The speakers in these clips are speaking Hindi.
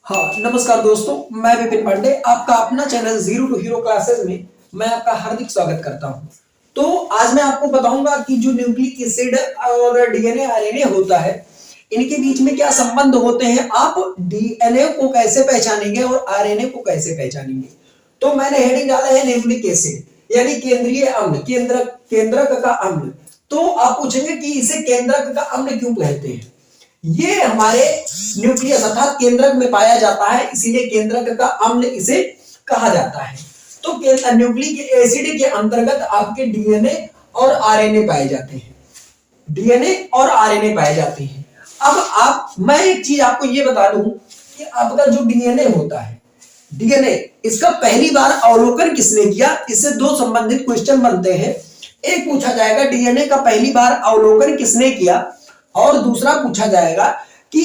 हाँ, नमस्कार दोस्तों, मैं विपिन पांडे आपका अपना channel zero to hero classes में मैं आपका हार्दिक स्वागत करता हूं। तो आज मैं आपको बताऊंगा कि जो न्यूक्लिक एसिड और डीएनए आरएनए होता है, इनके बीच में क्या संबंध होते हैं, आप डीएनए को कैसे पहचानेंगे और आरएनए को कैसे पहचानेंगे। तो मैंने हेडिंग डाला है न्यूक्लिक एसिड यानी केंद्रीय अम्ल, केंद्रक का अम्ल। तो आप पूछेंगे कि इसे केंद्रक का अम्ल क्यों कहते हैं। ये हमारे न्यूक्लियस अर्थात केंद्रक में पाया जाता है, इसीलिए केंद्रक का अम्ल इसे कहा जाता है। तो न्यूक्लिक एसिड के अंतर्गत आपके डीएनए और आरएनए पाए जाते हैं, डीएनए और आरएनए पाए जाते हैं। अब मैं एक चीज आपको ये बता दूं कि आपका जो डीएनए होता है, डीएनए इसका पहली बार अवलोकन किसने किया, इससे दो संबंधित क्वेश्चन बनते हैं। एक पूछा जाएगा डीएनए का पहली बार अवलोकन किसने किया, और दूसरा पूछा जाएगा कि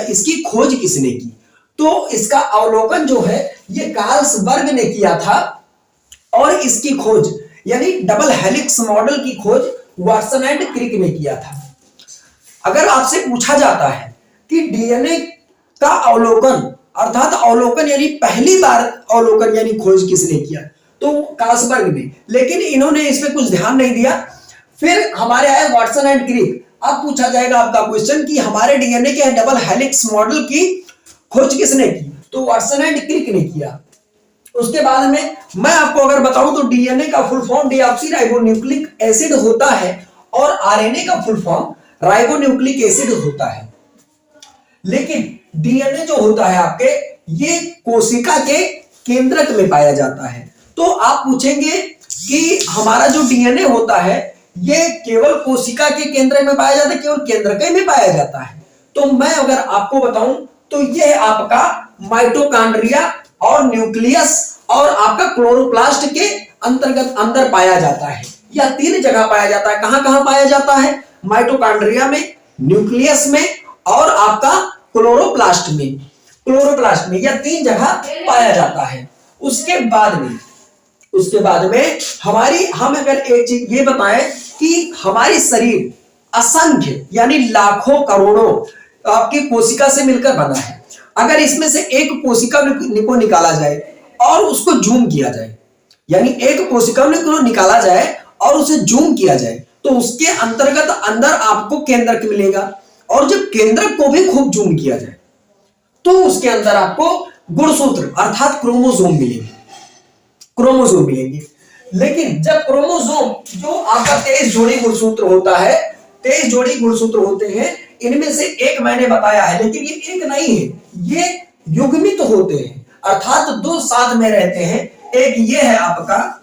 इसकी खोज किसने की। तो इसका अवलोकन जो है ये कार्लसबर्ग ने किया था, और इसकी खोज यानी डबल हेलिक्स मॉडल की खोज वाटसन एंड क्रिक ने किया था। अगर आपसे पूछा जाता है कि डीएनए का अवलोकन अर्थात अवलोकन यानी पहली बार अवलोकन यानी खोज किसने किया, तो कार्लसबर्ग ने, लेकिन इन्होंने इसमें कुछ ध्यान नहीं दिया। फिर हमारे आए वाटसन एंड क्रिक। अब पूछा जाएगा आपका क्वेश्चन कि हमारे डीएनए के डबल हेलिक्स मॉडल की खोज किसने की, तो वाटसन एंड क्रिक ने किया। उसके बाद में मैं आपको अगर बताऊं तो डीएनए का फुल फॉर्म डीऑक्सीराइबोन्यूक्लिक एसिड होता है, और आरएनए का फुल फॉर्म राइबोन्यूक्लिक एसिड होता है। लेकिन डीएनए जो होता है आपके, ये कोशिका के केंद्रक में पाया जाता है। तो आप पूछेंगे कि हमारा जो डीएनए होता है ये केवल कोशिका के केंद्र में पाया जाता है, केवल केंद्रक में पाया जाता है। तो मैं अगर आपको बताऊं तो यह आपका माइटोकॉन्ड्रिया और न्यूक्लियस और आपका क्लोरोप्लास्ट के अंतर्गत अंदर पाया जाता है। यह तीन जगह पाया जाता है। कहां कहां पाया जाता है, माइटोकॉन्ड्रिया में, न्यूक्लियस में और आपका क्लोरोप्लास्ट में। क्लोरोप्लास्ट में यह तीन जगह पाया जाता है। उसके बाद में हम अगर एक चीज ये बताएं कि हमारी शरीर असंख्य यानी लाखों करोड़ों आपकी कोशिका से मिलकर बना है। अगर इसमें से एक कोशिका को निकाला जाए और उसको जूम किया जाए, यानी एक कोशिका को निकाला जाए और उसे जूम किया जाए, तो उसके अंतर्गत अंदर आपको केंद्रक मिलेगा। और जब केंद्रक को भी खूब जूम किया जाए तो उसके अंदर आपको गुणसूत्र अर्थात क्रोमोसोम मिलेंगे। लेकिन जब क्रोमोसोम जो आपका 23 जोड़ी गुणसूत्र होता है, 23 जोड़ी गुणसूत्र होते हैं, इनमें से एक मैंने बताया है, लेकिन ये एक नहीं है, ये युग्मित होते हैं अर्थात दो साथ में रहते हैं। एक ये है आपका,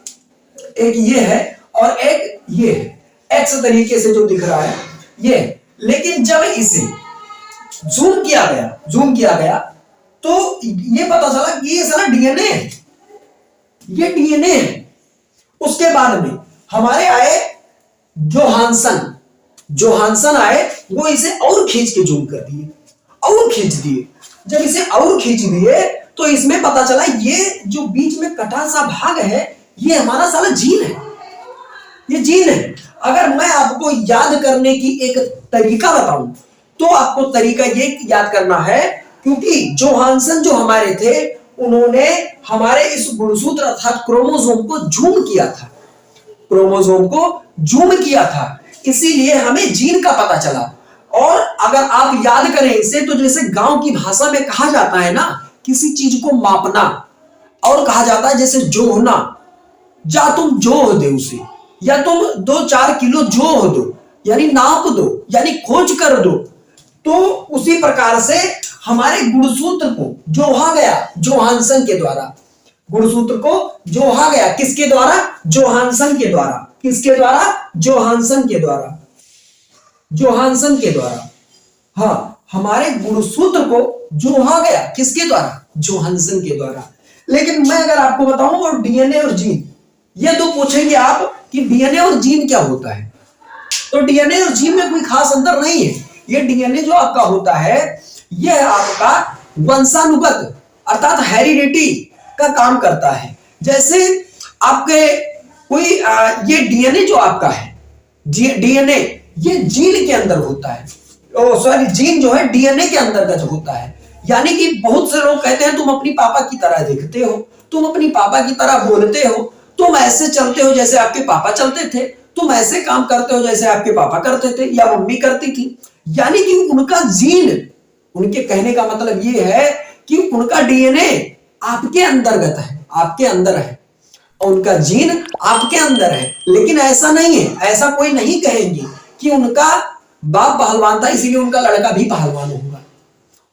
एक ये है और एक ये है, एक्स तरीके से जो दिख रहा है ये। लेकिन जब इसे जूम किया गया तो ये पता चला कि ये सारा डीएनए है, ये डीएनए है। उसके बाद में हमारे आए जोहानसन आए, वो इसे और खींच के जूम कर दिए, और खींच दिए। जब इसे और खींच दिए तो इसमें पता चला ये जो बीच में कटा सा भाग है ये हमारा साला जीन है, ये जीन है। अगर मैं आपको याद करने की एक तरीका बताऊं तो आपको तरीका ये याद करना है, क्योंकि जोहानसन जो हमारे थे उन्होंने हमारे इस गुणसूत्र अर्थात क्रोमोसोम को जूम किया था, इसीलिए हमें जीन का पता चला। और अगर आप याद करें इसे तो जैसे गांव की भाषा में कहा जाता है ना, किसी चीज को मापना, और कहा जाता है जैसे जोहना, जा तुम जोह दे उसे, या तुम 2-4 किलो जोह दो यानी नाप दो, यानी खोज कर दो। तो उसी प्रकार से हमारे गुणसूत्र को जोहा गया जोहानसन के द्वारा, गुणसूत्र को जोहा गया किसके द्वारा, जोहानसन के द्वारा। किसके द्वारा, जोहानसन के द्वारा। हाँ, हमारे गुणसूत्र को जोहा गया किसके द्वारा, जोहानसन के द्वारा। लेकिन मैं अगर आपको बताऊं और डीएनए और जीन, ये तो पूछेंगे आप कि डीएनए और जीन क्या होता है, तो डीएनए और जीन में कोई खास अंतर नहीं है। ये डीएनए जो आपका होता है यह आपका वंशानुगत अर्थात हेरिडिटी का काम करता है। जैसे आपके कोई ये डीएनए जो आपका है, डीएनए ये जीन के अंदर होता है, सॉरी जीन जो है डीएनए के अंतर्गत होता है। यानी कि बहुत से लोग कहते हैं तुम अपनी पापा की तरह दिखते हो, तुम अपनी पापा की तरह बोलते हो, तुम ऐसे चलते हो जैसे आपके पापा चलते थे, तुम ऐसे काम करते हो जैसे आपके पापा करते थे या मम्मी करती थी। यानी कि उनका जीन, उनके कहने का मतलब ये है कि उनका डीएनए आपके अंतर्गत है, आपके अंदर है, और उनका जीन आपके अंदर है। लेकिन ऐसा नहीं है, ऐसा कोई नहीं कहेंगे कि उनका बाप पहलवान था इसलिए उनका लड़का भी पहलवान होगा,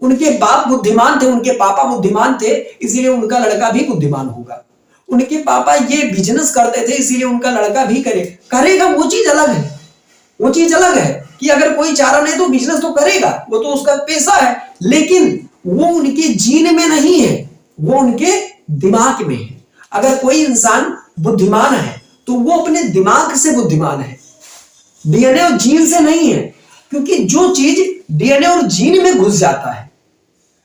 उनके बाप बुद्धिमान थे, उनके पापा बुद्धिमान थे इसलिए उनका लड़का भी बुद्धिमान होगा, उनके पापा ये बिजनेस करते थे इसलिए उनका लड़का भी करेगा। वो चीज अलग है, वो चीज अलग है कि अगर कोई चारा नहीं तो बिजनेस तो करेगा, वो तो उसका पेशा है। लेकिन वो उनके जीन में नहीं है, वो उनके दिमाग में है। अगर कोई इंसान बुद्धिमान है तो वो अपने दिमाग से बुद्धिमान है, डीएनए और जीन से नहीं है। क्योंकि जो चीज डीएनए और जीन में घुस जाता है,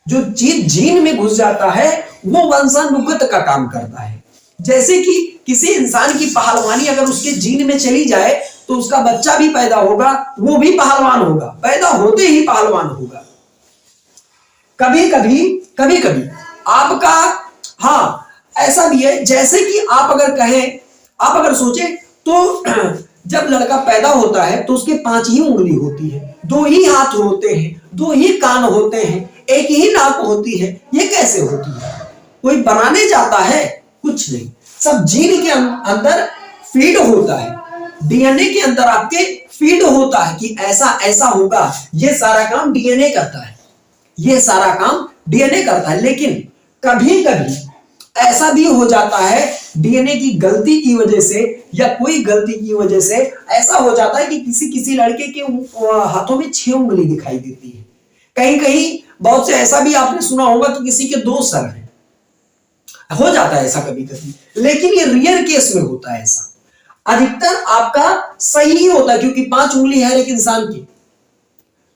जो चीज जीन में घुस जाता है वो वंशानुगत का काम करता है। जैसे कि किसी इंसान की पहलवानी अगर उसके जीन में चली जाए तो उसका बच्चा भी पैदा होगा, वो भी पहलवान होगा, पैदा होते ही पहलवान होगा। कभी कभी आपका, हाँ ऐसा भी है, जैसे कि आप अगर कहें, आप अगर सोचें तो जब लड़का पैदा होता है तो उसके 5 ही उंगली होती है, 2 ही हाथ होते हैं, 2 ही कान होते हैं, एक ही नाक होती है। ये कैसे होती है? कोई बनाने जाता है? कुछ नहीं, सब जीन के अंदर फीड होता है, डीएनए के अंदर आपके फीड होता है कि ऐसा ऐसा होगा। ये सारा काम डीएनए करता है, ये सारा काम डीएनए करता है। लेकिन कभी कभी ऐसा भी हो जाता है डीएनए की गलती की वजह से या कोई गलती की वजह से ऐसा हो जाता है कि किसी किसी लड़के के हाथों में 6 उंगली दिखाई देती है। कहीं कहीं बहुत से ऐसा भी आपने सुना होगा कि किसी के 2 सर हैं, हो जाता है ऐसा कभी कभी, लेकिन ये रियर केस में होता है ऐसा। अधिकतर आपका सही ही होता है क्योंकि 5 उंगली है एक इंसान की।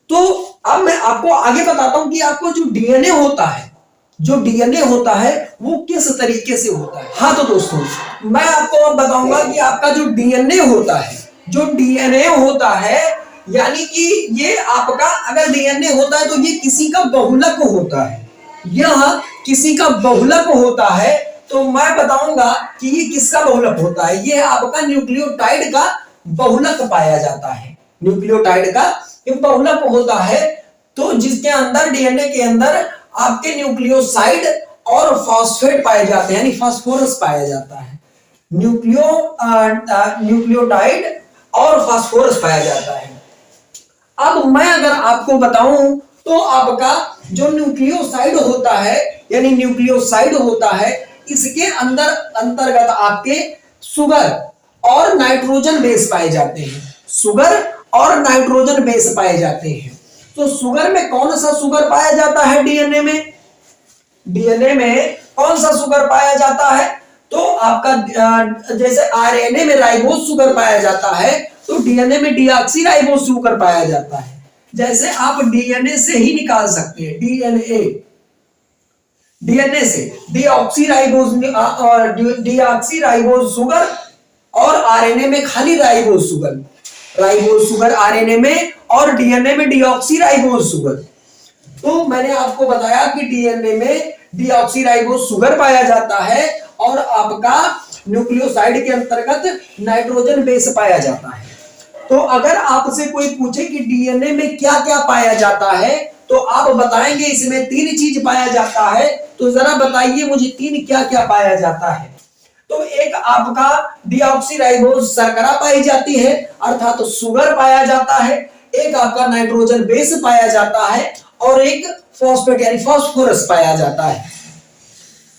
तो अब मैं आपको आगे बताता हूं कि आपको जो डीएनए होता है, जो डीएनए होता है वो किस तरीके से होता है। हाँ तो दोस्तों मैं आपको अब बताऊंगा कि आपका जो डीएनए होता है, जो डीएनए होता है यानी कि ये आपका अगर डीएनए होता है तो ये किसी का बहुलक होता है, यह किसी का बहुलक होता है। तो मैं बताऊंगा कि ये किसका बहुलक होता है। ये आपका न्यूक्लियोटाइड का बहुलक पाया जाता है, न्यूक्लियोटाइड का बहुलक होता है। तो जिसके अंदर डीएनए के अंदर आपके न्यूक्लियोसाइड और फॉस्फेट पाए जाते हैं, यानी फास्फोरस पाया जाता है। न्यूक्लियोटाइड और फास्फोरस पाया जाता है। अब मैं अगर आपको बताऊं तो आपका जो न्यूक्लियोसाइड होता है, यानी न्यूक्लियोसाइड होता है, इसके अंदर अंतर्गत आपके सुगर और नाइट्रोजन बेस पाए जाते हैं, सुगर और नाइट्रोजन बेस पाए जाते हैं। तो शुगर में कौन सा शुगर पाया जाता है? डीएनए में, डीएनए में कौन सा शुगर पाया जाता है? तो आपका जैसे आरएनए में राइबोज शुगर पाया जाता है तो डीएनए में डीऑक्सीराइबोज शुगर पाया जाता है। जैसे आप डीएनए से ही निकाल सकते हैं, डीएनए से डीऑक्सीराइबोज शुगर और आरएनए में खाली राइबोज शुगर आरएनए में और डीएनए में डीऑक्सीराइबोज शुगर। तो मैंने आपको बताया कि डीएनए में डीऑक्सीराइबोज शुगर पाया जाता है और आपका न्यूक्लियोसाइड के अंतर्गत नाइट्रोजन बेस पाया जाता है। तो अगर आपसे कोई पूछे कि डीएनए में क्या क्या पाया जाता है तो आप बताएंगे इसमें 3 चीज पाया जाता है। तो जरा बताइए मुझे 3 क्या क्या पाया जाता है। तो एक आपका डीऑक्सीराइबोज शर्करा पाई जाती है अर्थात तो शुगर पाया जाता है, एक आपका नाइट्रोजन बेस पाया जाता है और एक फॉस्फेट यानी फास्फोरस पाया जाता है।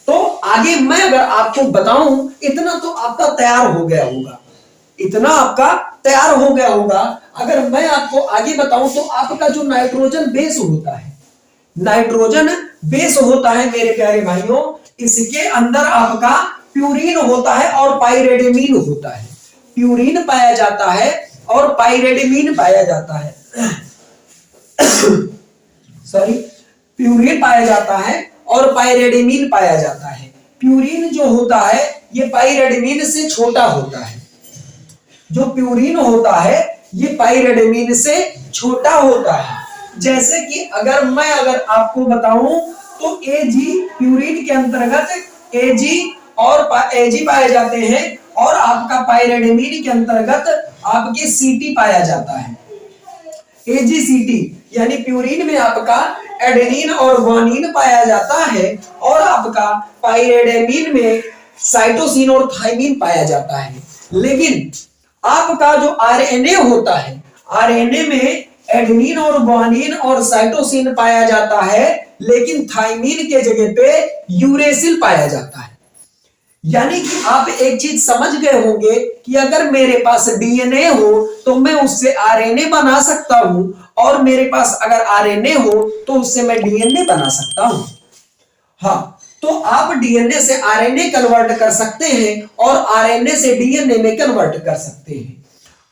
तो आगे मैं अगर आपको बताऊं इतना तो आपका तैयार हो गया होगा, इतना आपका तैयार हो गया होगा। अगर मैं आपको आगे बताऊं तो आपका जो नाइट्रोजन बेस होता है, नाइट्रोजन बेस होता है मेरे प्यारे भाइयों, इसके अंदर आपका प्यूरिन होता है और पाइरेडिमिन होता है। प्यूरिन पाया जाता है और पाइरेडिमिन पाया जाता है सॉरी प्यूरिन पाया जाता है और पाइरेडिमिन पाया जाता है। प्यूरिन जो होता है ये पाइरेडिमिन से छोटा होता है, जो प्यूरिन होता है ये पाइरेडिमिन से छोटा होता है। जैसे कि अगर आपको बताऊं तो Ag प्यूरिन के अंतर्गत Ag और Ag पाए जाते हैं, और आपका पाइरिडामाइन के अंतर्गत आपके Ct पाया जाता है। AgCt यानी प्यूरिन में आपका एडेनिन और ग्वानिन पाया जाता है, और आपका पाइरिडामाइन में साइटोसिन और थाइमिन पाया जाता है। लेकिन आपका जो आरएनए होता है, आरएनए में एडेनिन और ग्वानिन और साइटोसिन पाया जाता है, लेकिन थाइमिन के जगह पे यूरेसिल पाया जाता है। यानी कि आप एक चीज समझ गए होंगे कि अगर मेरे पास डीएनए हो तो मैं उससे आरएनए बना सकता हूं, और मेरे पास अगर आरएनए हो तो उससे मैं डीएनए बना सकता हूं। हाँ, तो आप डीएनए से आरएनए कन्वर्ट कर सकते हैं और आरएनए से डीएनए में कन्वर्ट कर सकते हैं।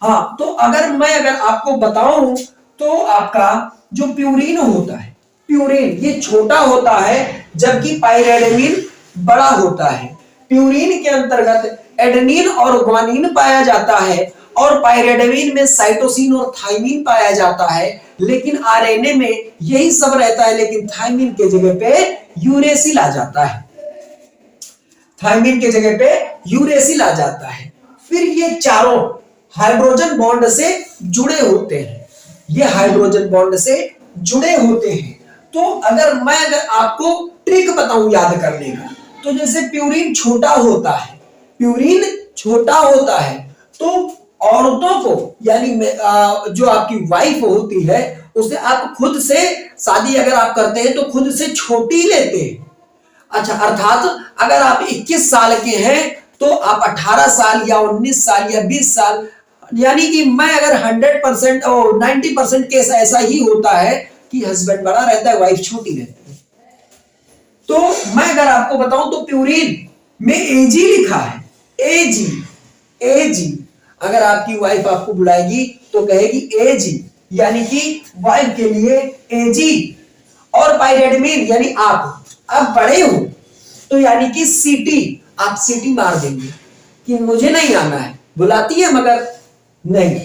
हाँ, तो अगर आपको बताऊं तो आपका जो प्यूरिन होता है, प्यूरिन ये छोटा होता है जबकि पाइरिडामाइन बड़ा होता है। प्यूरिन के अंतर्गत एडेनिन और ग्वानिन पाया जाता है, और पाइरिडामाइन में साइटोसिन और थाइमिन पाया जाता है, लेकिन आरएनए में यही सब रहता है, लेकिन थाइमिन के जगह पे यूरेसिल आ जाता है। थाइमिन के जगह पे यूरेसिल आ जाता है। फिर ये चारों हाइड्रोजन बॉन्ड से जुड़े होते हैं, ये हाइड्रोजन बॉन्ड से जुड़े होते हैं। तो अगर आपको ट्रिक बताऊं याद करने का, तो जैसे प्यूरिन छोटा होता है, प्यूरिन छोटा होता है, तो औरतों को यानी जो आपकी वाइफ होती है उसे आप खुद से शादी अगर आप करते हैं तो खुद से छोटी लेते हैं। अच्छा, अर्थात अगर आप 21 साल के हैं तो आप 18 साल या 19 साल या 20 साल, यानी कि मैं अगर 100% और 90% केस ऐसा ही होता है कि हस्बैंड बड़ा रहता है, वाइफ छोटी रहती है। तो मैं अगर आपको बताऊं तो प्यूरिन में Ag लिखा है, Ag। अगर आपकी वाइफ आपको बुलाएगी तो कहेगी Ag, यानी कि वाइफ के लिए Ag। और पाइरिडामाइन यानी आप बड़े हो तो यानी कि Ct, आप Ct मार देंगे कि मुझे नहीं आना है, बुलाती है मगर नहीं।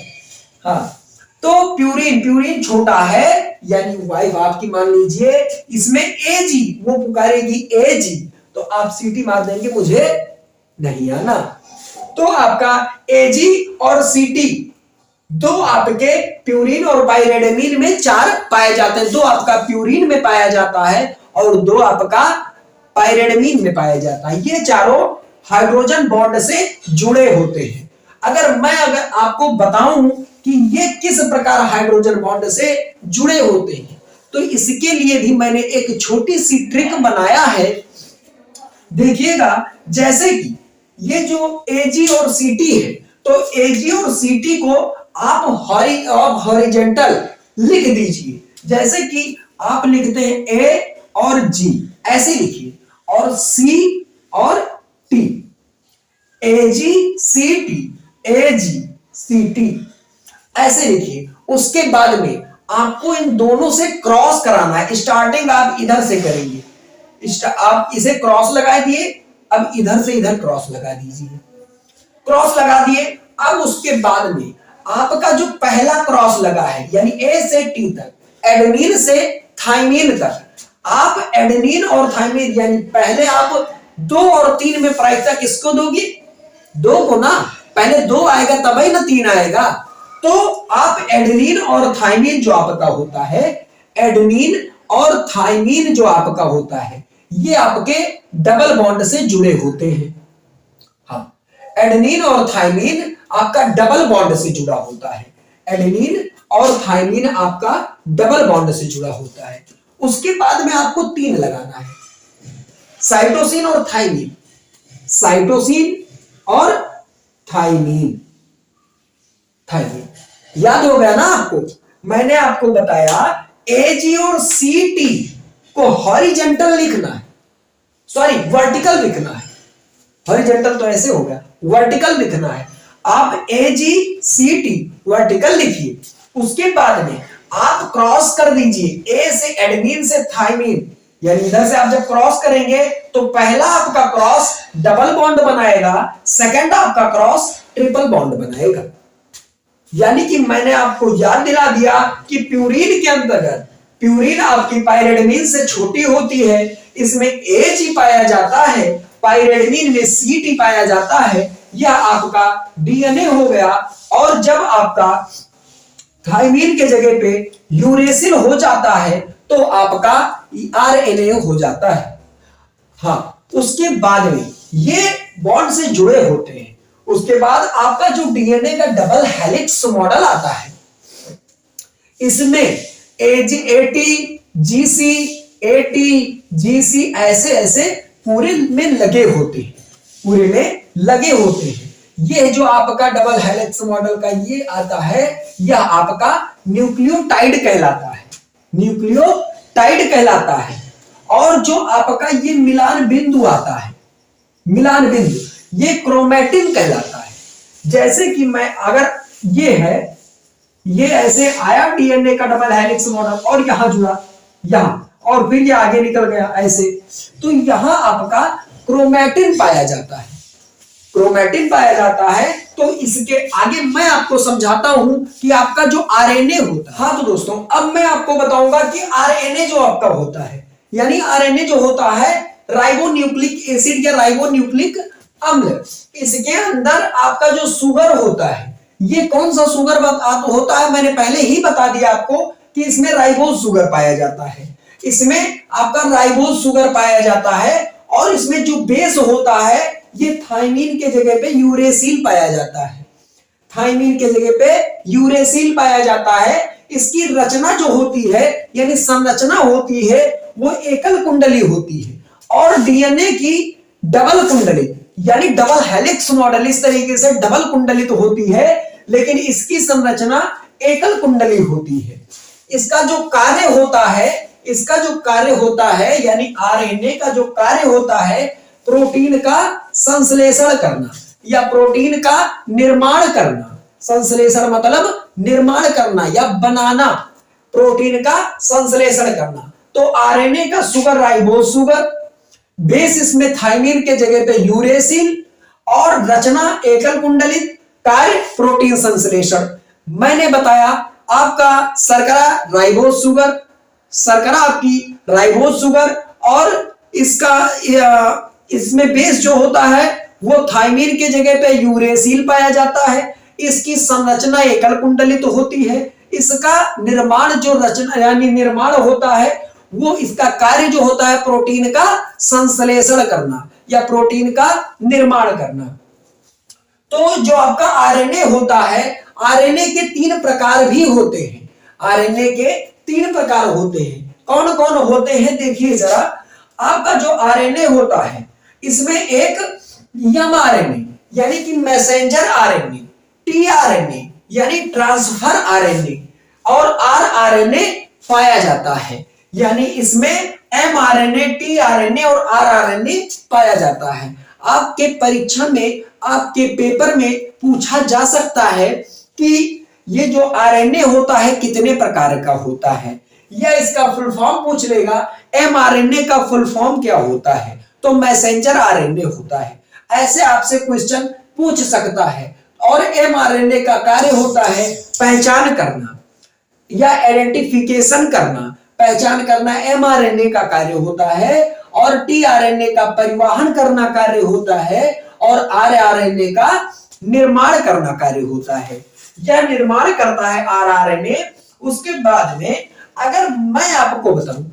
हाँ, तो प्यूरिन छोटा है, यानी वाइफ आपकी मान लीजिए इसमें Ag, वो पुकारेगी Ag, तो आप Ct मार देंगे मुझे नहीं आना। तो आपका Ag और Ct दो आपके प्यूरिन और पाइरिडामाइन में 4 पाए जाते हैं। 2 आपका प्यूरिन में पाया जाता है और 2 आपका पाइरिडामाइन में पाया जाता है। ये चारों हाइड्रोजन बॉन्ड से जुड़े होते हैं। अगर आपको बताऊं कि ये किस प्रकार हाइड्रोजन बॉन्ड से जुड़े होते हैं, तो इसके लिए भी मैंने एक छोटी सी ट्रिक बनाया है। देखिएगा, जैसे कि ये जो Ag और Ct है, तो Ag और Ct को आप हॉरिजेंटल लिख दीजिए। जैसे कि आप लिखते हैं A और G, ऐसे लिखिए, और C और T, Ag Ct, Ag Ct, ऐसे लिखिए। उसके बाद में आपको इन दोनों से क्रॉस कराना है। स्टार्टिंग आप इधर से करेंगे, आप इसे क्रॉस लगा दिए, अब इधर से इधर क्रॉस लगा दीजिए, क्रॉस लगा दिए। अब उसके बाद में आपका जो पहला क्रॉस लगा है, यानी A से T तक, एडेनिन से थाइमिन तक, आप एडेनिन और थाइमिन यानी पहले आप 2 और 3 में प्रायिकता किसको दोगे? 2 को ना, पहले 2 आएगा तभी ना 3 आएगा। तो आप एडेनिन और थाइमिन जो आपका होता है, एडेनिन और थाइमिन जो आपका होता है, ये आपके डबल बॉन्ड से जुड़े होते हैं। हाँ, एडेनिन और थाइमिन आपका डबल बॉन्ड से जुड़ा होता है। एडेनिन और थाइमिन आपका डबल बॉन्ड से जुड़ा होता है। उसके बाद में आपको 3 लगाना है, साइटोसिन और थाइमिन, साइटोसिन और थाइमिन। याद हो गया ना आपको? मैंने आपको बताया Ag और Ct को हॉरिजेंटल लिखना है, सॉरी वर्टिकल लिखना है। हॉरिजेंटल तो ऐसे हो गया, वर्टिकल लिखना है। आप Ag Ct वर्टिकल लिखिए। उसके बाद में आप क्रॉस कर दीजिए A से एडेनिन से थाइमिन, यानी इधर से आप जब क्रॉस करेंगे तो पहला आपका क्रॉस डबल बॉन्ड बनाएगा, सेकंड आपका क्रॉस ट्रिपल बॉन्ड बनाएगा। यानी कि मैंने आपको याद दिला दिया कि प्यूरिन के अंतर्गत प्यूरिन आपकी पायरिडमीन से छोटी होती है, इसमें H ही पाया जाता है, पायरिडमीन में CT पाया जाता है। यह आपका डीएनए हो गया। और जब आपका थाइमीन के जगह पे यूरेसिल हो जाता है तो आपका आरएनए हो जाता है। हाँ, उसके बाद में ये बॉन्ड से जुड़े होते हैं। उसके बाद आपका जो डीएनए का डबल हेलिक्स मॉडल आता है, इसमें एटी जीसी एटी जीसी ऐसे ऐसे पूरे में लगे होते हैं, पूरे में लगे होते हैं। ये जो आपका डबल हेलिक्स मॉडल का ये आता है, यह आपका न्यूक्लियोटाइड कहलाता है, न्यूक्लियोटाइड कहलाता है। और जो आपका ये मिलान बिंदु आता है, मिलान बिंदु, ये क्रोमैटिन कहलाता है। जैसे कि मैं अगर ये है, ये ऐसे आया डीएनए का डबल हेलिक्स मॉडल और यहां जुड़ा, यहां, और फिर ये आगे निकल गया ऐसे, तो यहां आपका क्रोमैटिन पाया जाता है, क्रोमैटिन पाया जाता है। तो इसके आगे मैं आपको समझाता हूं कि आपका जो आरएनए होता है। हाँ तो दोस्तों, अब मैं आपको बताऊंगा कि आरएनए जो आपका होता है, यानी आरएनए जो होता है राइबोन्यूक्लिक एसिड या राइबोन्यूक्लिक अम्ल, इसके अंदर आपका जो शुगर होता है, ये कौन सा शुगर होता है, मैंने पहले ही बता दिया आपको कि इसमें राइबोज शुगर पाया जाता है, इसमें आपका राइबोज शुगर पाया जाता है। और इसमें जो बेस होता है, ये थाइमीन के जगह पे यूरेसिल पाया जाता है, थाइमीन के जगह पे यूरेसिल पाया जाता है। इसकी रचना जो होती है, यानी संरचना होती है, वो एकल कुंडली होती है। और डीएनए की डबल कुंडली, यानी डबल हेलिक्स मॉडल, इस तरीके से डबल कुंडली तो होती है, लेकिन इसकी संरचना एकल कुंडली होती है। इसका जो कार्य होता है, इसका जो कार्य होता है, यानी आरएनए का जो कार्य होता है, प्रोटीन का संश्लेषण करना या प्रोटीन का निर्माण करना। संश्लेषण मतलब निर्माण करना या बनाना, प्रोटीन का संश्लेषण करना। तो आरएनए का शुगर राइबोज शुगर, बेस इसमें थाइमीन के जगह पे यूरेसिल, और रचना एकल कुंडलित, कार्य प्रोटीन संश्लेषण। मैंने बताया आपका शर्करा राइबोज शुगर, शर्करा आपकी राइबोज शुगर, और इसका इसमें बेस जो होता है वो थाइमीन के जगह पे यूरेसिल पाया जाता है। इसकी संरचना एकल कुंडलित तो होती है। इसका निर्माण जो रचना यानी निर्माण होता है, वो इसका कार्य जो होता है प्रोटीन का संश्लेषण करना या प्रोटीन का निर्माण करना। तो जो आपका आरएनए होता है, आरएनए के 3 प्रकार भी होते हैं, आरएनए के 3 प्रकार होते हैं। कौन कौन होते हैं देखिए जरा। आपका जो आरएनए होता है, इसमें एक एमआरएनए यानी कि मैसेंजर आरएनए, टीआरएनए यानी ट्रांसफर आरएनए, और आरआरएनए पाया जाता है। यानी इसमें एमआरएनए, टीआरएनए और आरआरएनए पाया जाता है। आपके परीक्षा में, आपके पेपर में पूछा जा सकता है कि ये जो आरएनए होता है कितने प्रकार का होता है, या इसका फुल फॉर्म पूछ लेगा, एमआरएनए का फुल फॉर्म क्या होता है, तो मैसेंजर आरएनए होता है। ऐसे आपसे क्वेश्चन पूछ सकता है। और एमआरएनए का कार्य होता है पहचान करना या आइडेंटिफिकेशन करना, पहचान करना एमआरएनए का कार्य होता है। और टीआरएनए का परिवहन करना कार्य होता है, और आरआरएनए का निर्माण करना कार्य होता है। यह निर्माण करता है आरआरएनए। उसके बाद में अगर मैं आपको बताऊं,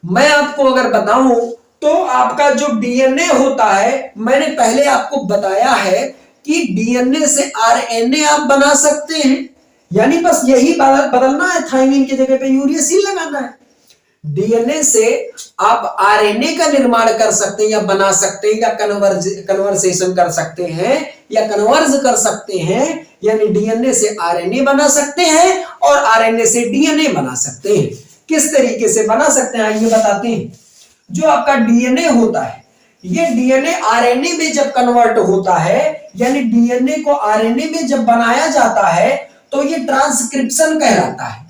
मैं आपको अगर बताऊं तो आपका जो डीएनए होता है, मैंने पहले आपको बताया है कि डीएनए से आरएनए आप बना सकते हैं, यानी बस यही बदलना है, थाइमीन की जगह पे यूरेसिल लगाना है। डीएनए से आप आरएनए का निर्माण कर सकते हैं या बना सकते हैं, या कन्वर्सेशन कर सकते हैं या कन्वर्ज कर सकते हैं। यानी डीएनए से आरएनए बना सकते हैं और आरएनए से डीएनए बना सकते हैं। किस तरीके से बना सकते हैं ये बताते हैं। जो आपका डीएनए होता है, ये डीएनए आरएनए में जब कन्वर्ट होता है, यानी डीएनए को आरएनए में जब बनाया जाता है, तो ये ट्रांसक्रिप्शन कहलाता है।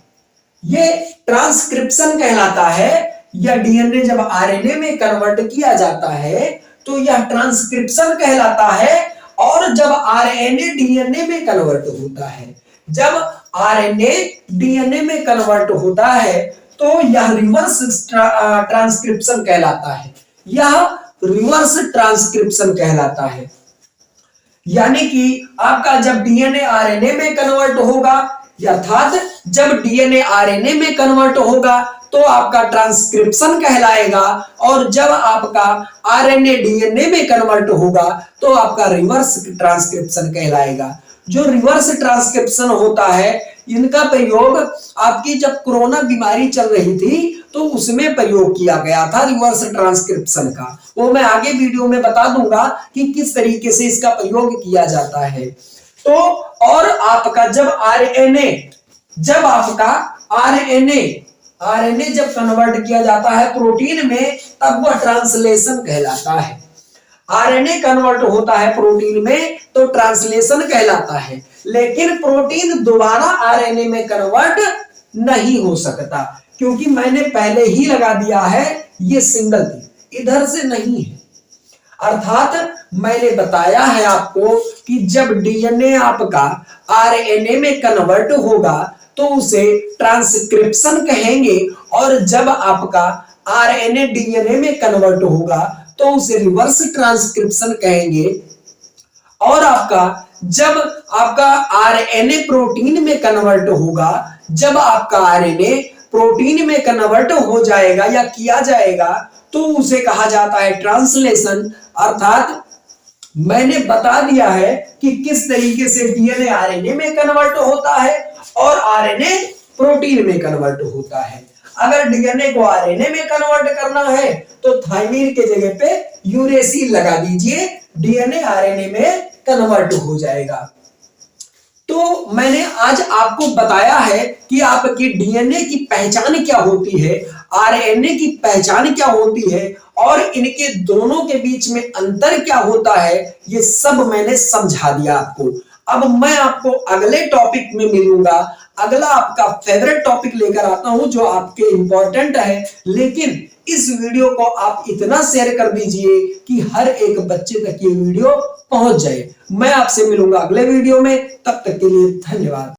ये ट्रांसक्रिप्शन कहलाता है। या डीएनए जब आरएनए में कन्वर्ट किया जाता है तो यह ट्रांसक्रिप्शन कहलाता है। और जब आरएनए डीएनए में कन्वर्ट होता है, जब आरएनए डीएनए में कन्वर्ट होता है तो यह रिवर्स ट्रांसक्रिप्शन कहलाता है। यह रिवर्स ट्रांसक्रिप्शन कहलाता है। यानी कि आपका जब डीएनए आरएनए में कन्वर्ट होगा, अर्थात जब डीएनए आरएनए में कन्वर्ट होगा तो आपका ट्रांसक्रिप्शन कहलाएगा, और जब आपका आरएनए डीएनए में कन्वर्ट होगा तो आपका रिवर्स ट्रांसक्रिप्शन कहलाएगा। जो रिवर्स ट्रांसक्रिप्शन होता है, इनका प्रयोग आपकी जब कोरोना बीमारी चल रही थी तो उसमें प्रयोग किया गया था रिवर्स ट्रांसक्रिप्शन का। वो मैं आगे वीडियो में बता दूंगा कि किस तरीके से इसका प्रयोग किया जाता है। तो और आपका जब आरएनए जब कन्वर्ट किया जाता है प्रोटीन में, तब वह ट्रांसलेशन कहलाता है। आरएनए कन्वर्ट होता है प्रोटीन में तो ट्रांसलेशन कहलाता है, लेकिन प्रोटीन दोबारा आरएनए में कन्वर्ट नहीं हो सकता, क्योंकि मैंने पहले ही लगा दिया है ये सिंगल थी, इधर से नहीं है। अर्थात मैंने बताया है आपको कि जब डीएनए आपका आरएनए में कन्वर्ट होगा तो उसे ट्रांसक्रिप्शन कहेंगे, और जब आपका आरएनए डीएनए में कन्वर्ट होगा तो उसे रिवर्स ट्रांसक्रिप्शन कहेंगे। और जब आपका आरएनए प्रोटीन में कन्वर्ट होगा, जब आपका आरएनए प्रोटीन में कन्वर्ट हो जाएगा या किया जाएगा तो उसे कहा जाता है ट्रांसलेशन। अर्थात मैंने बता दिया है कि किस तरीके से डीएनए आरएनए में कन्वर्ट होता है और आरएनए प्रोटीन में कन्वर्ट होता है। अगर डीएनए को आरएनए में कन्वर्ट करना है तो थाइमिन के जगह पे यूरेसिल लगा दीजिए, डीएनए आरएनए में कन्वर्ट हो जाएगा। तो मैंने आज आपको बताया है कि आपकी डीएनए की पहचान क्या होती है, आरएनए की पहचान क्या होती है, और इनके दोनों के बीच में अंतर क्या होता है, ये सब मैंने समझा दिया आपको। अब मैं आपको अगले टॉपिक में मिलूंगा। अगला आपका फेवरेट टॉपिक लेकर आता हूं जो आपके इंपॉर्टेंट है, लेकिन इस वीडियो को आप इतना शेयर कर दीजिए कि हर एक बच्चे तक ये वीडियो पहुंच जाए। मैं आपसे मिलूंगा अगले वीडियो में, तब तक के लिए धन्यवाद।